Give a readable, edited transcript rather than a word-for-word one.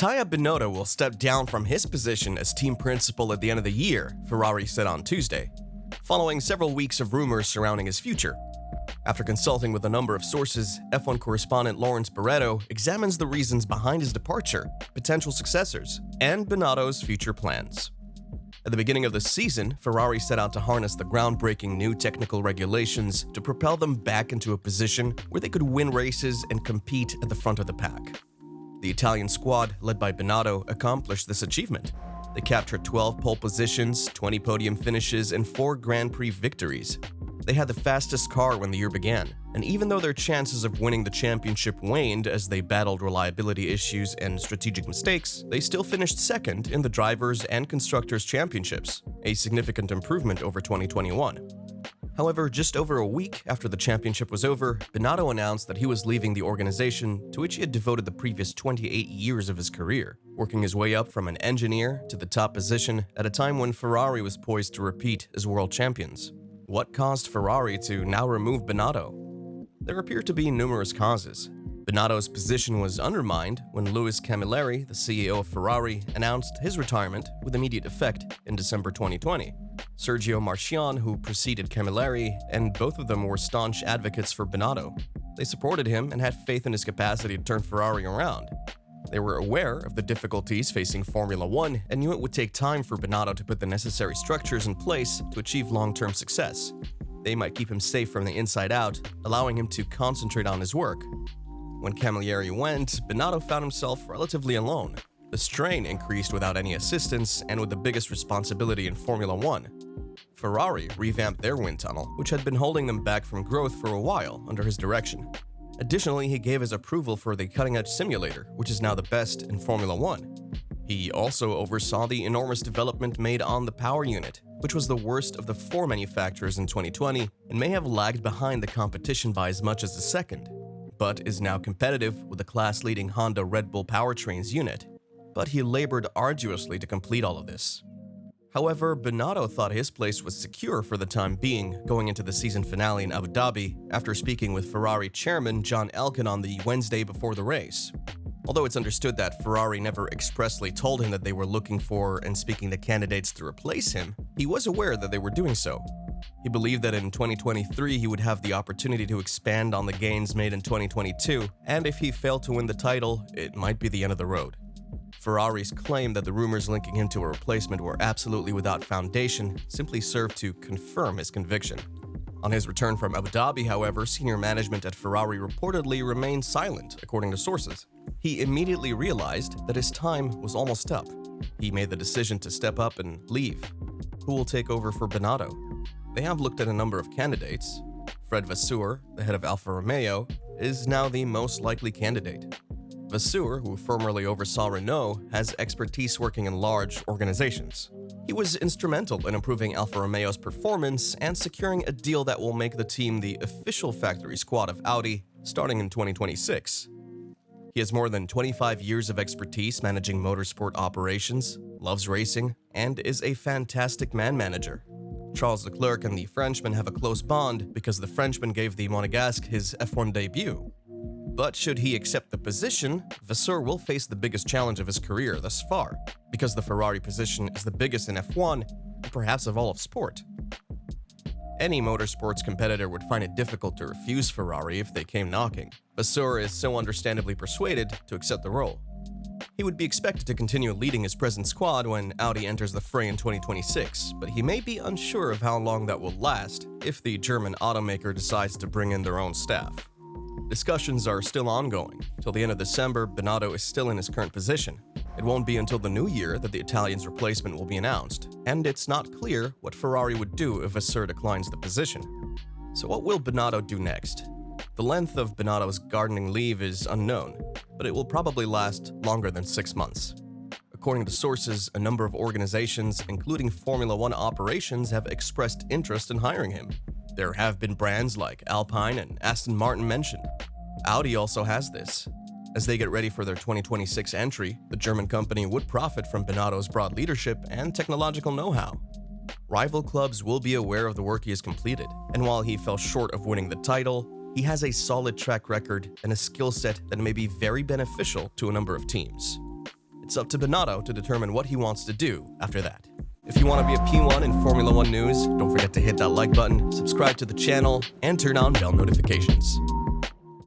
Mattia Binoto will step down from his position as team principal at the end of the year, Ferrari said on Tuesday, following several weeks of rumors surrounding his future. After consulting with a number of sources, F1 correspondent Lawrence Barretto examines the reasons behind his departure, potential successors, and Binotto's future plans. At the beginning of the season, Ferrari set out to harness the groundbreaking new technical regulations to propel them back into a position where they could win races and compete at the front of the pack. The Italian squad, led by Binotto, accomplished this achievement. They captured 12 pole positions, 20 podium finishes, and 4 Grand Prix victories. They had the fastest car when the year began, and even though their chances of winning the championship waned as they battled reliability issues and strategic mistakes, they still finished second in the Drivers' and Constructors' Championships, a significant improvement over 2021. However, just over a week after the championship was over, Binotto announced that he was leaving the organization to which he had devoted the previous 28 years of his career, working his way up from an engineer to the top position at a time when Ferrari was poised to repeat as world champions. What caused Ferrari to now remove Binotto? There appear to be numerous causes. Binotto's position was undermined when Louis Camilleri, the CEO of Ferrari, announced his retirement with immediate effect in December 2020. Sergio Marchionne, who preceded Camilleri, and both of them were staunch advocates for Binotto. They supported him and had faith in his capacity to turn Ferrari around. They were aware of the difficulties facing Formula One and knew it would take time for Binotto to put the necessary structures in place to achieve long-term success. They might keep him safe from the inside out, allowing him to concentrate on his work. When Camilleri went, Binotto found himself relatively alone. The strain increased without any assistance and with the biggest responsibility in Formula One. Ferrari revamped their wind tunnel, which had been holding them back from growth for a while under his direction. Additionally, he gave his approval for the cutting-edge simulator, which is now the best in Formula One. He also oversaw the enormous development made on the power unit, which was the worst of the 4 manufacturers in 2020 and may have lagged behind the competition by as much as a second, but is now competitive with the class-leading Honda Red Bull powertrains unit. But he labored arduously to complete all of this. However, Binotto thought his place was secure for the time being going into the season finale in Abu Dhabi after speaking with Ferrari chairman John Elkann on the Wednesday before the race. Although it's understood that Ferrari never expressly told him that they were looking for and speaking to candidates to replace him, he was aware that they were doing so. He believed that in 2023 he would have the opportunity to expand on the gains made in 2022, and if he failed to win the title, it might be the end of the road. Ferrari's claim that the rumors linking him to a replacement were absolutely without foundation simply served to confirm his conviction. On his return from Abu Dhabi, however, senior management at Ferrari reportedly remained silent, according to sources. He immediately realized that his time was almost up. He made the decision to step up and leave. Who will take over for Binotto? They have looked at a number of candidates. Fred Vasseur, the head of Alfa Romeo, is now the most likely candidate. Vasseur, who formerly oversaw Renault, has expertise working in large organizations. He was instrumental in improving Alfa Romeo's performance and securing a deal that will make the team the official factory squad of Audi starting in 2026. He has more than 25 years of expertise managing motorsport operations, loves racing, and is a fantastic man manager. Charles Leclerc and the Frenchman have a close bond because the Frenchman gave the Monegasque his F1 debut. But should he accept the position, Vasseur will face the biggest challenge of his career thus far, because the Ferrari position is the biggest in F1 and perhaps of all of sport. Any motorsports competitor would find it difficult to refuse Ferrari if they came knocking. Vasseur is so understandably persuaded to accept the role. He would be expected to continue leading his present squad when Audi enters the fray in 2026, but he may be unsure of how long that will last if the German automaker decides to bring in their own staff. Discussions are still ongoing. Till the end of December, Binotto is still in his current position. It won't be until the new year that the Italian's replacement will be announced, and it's not clear what Ferrari would do if Vasseur declines the position. So what will Binotto do next? The length of Binotto's gardening leave is unknown, but it will probably last longer than 6 months. According to sources, a number of organizations, including Formula One operations, have expressed interest in hiring him. There have been brands like Alpine and Aston Martin mentioned. Audi also has this. As they get ready for their 2026 entry, the German company would profit from Binotto's broad leadership and technological know-how. Rival clubs will be aware of the work he has completed, and while he fell short of winning the title, he has a solid track record and a skill set that may be very beneficial to a number of teams. It's up to Binotto to determine what he wants to do after that. If you want to be a P1 in Formula One news, don't forget to hit that like button, subscribe to the channel, and turn on bell notifications.